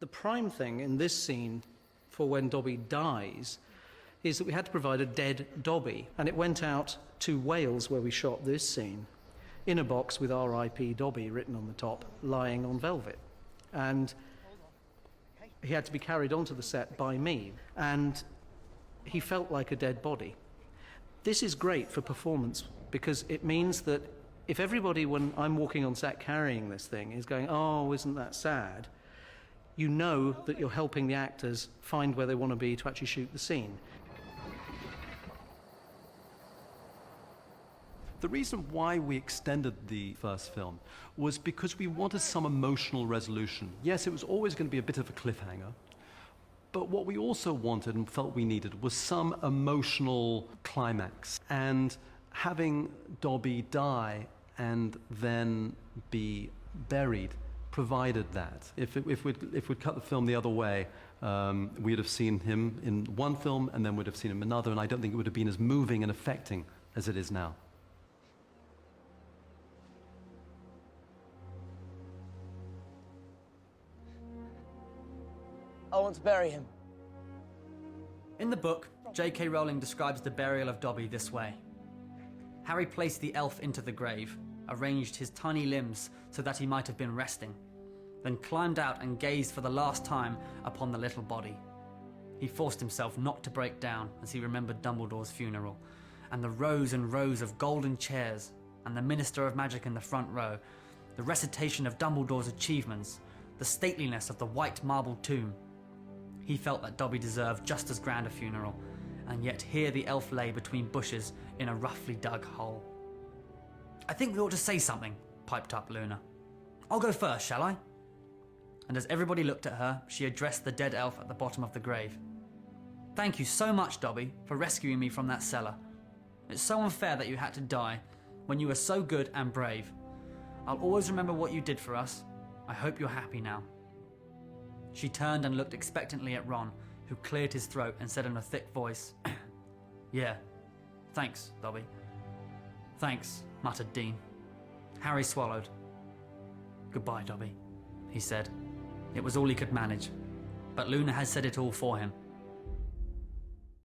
The prime thing in this scene for when Dobby dies is that we had to provide a dead Dobby, and it went out to Wales, where we shot this scene, in a box with R.I.P. Dobby written on the top, lying on velvet. And he had to be carried onto the set by me, and he felt like a dead body. This is great for performance because it means that if everybody, when I'm walking on set carrying this thing, is going, oh, isn't that sad, you know that you're helping the actors find where they want to be to actually shoot the scene. The reason why we extended the first film was because we wanted some emotional resolution. Yes, it was always going to be a bit of a cliffhanger, but what we also wanted and felt we needed was some emotional climax. And having Dobby die and then be buried provided that. If we'd cut the film the other way, we'd have seen him in one film and then we'd have seen him in another, and I don't think it would have been as moving and affecting as it is now. I want to bury him. In the book, J.K. Rowling describes the burial of Dobby this way. Harry placed the elf into the grave, arranged his tiny limbs so that he might have been resting, then climbed out and gazed for the last time upon the little body. He forced himself not to break down as he remembered Dumbledore's funeral, and the rows and rows of golden chairs, and the Minister of Magic in the front row, the recitation of Dumbledore's achievements, the stateliness of the white marble tomb. He felt that Dobby deserved just as grand a funeral, and yet here the elf lay between bushes in a roughly dug hole. "I think we ought to say something," piped up Luna. "I'll go first, shall I?" And as everybody looked at her, she addressed the dead elf at the bottom of the grave. "Thank you so much, Dobby, for rescuing me from that cellar. It's so unfair that you had to die when you were so good and brave. I'll always remember what you did for us. I hope you're happy now." She turned and looked expectantly at Ron, who cleared his throat and said in a thick voice, "Yeah, thanks, Dobby." "Thanks," muttered Dean. Harry swallowed. "Goodbye, Dobby," he said. It was all he could manage, but Luna had said it all for him.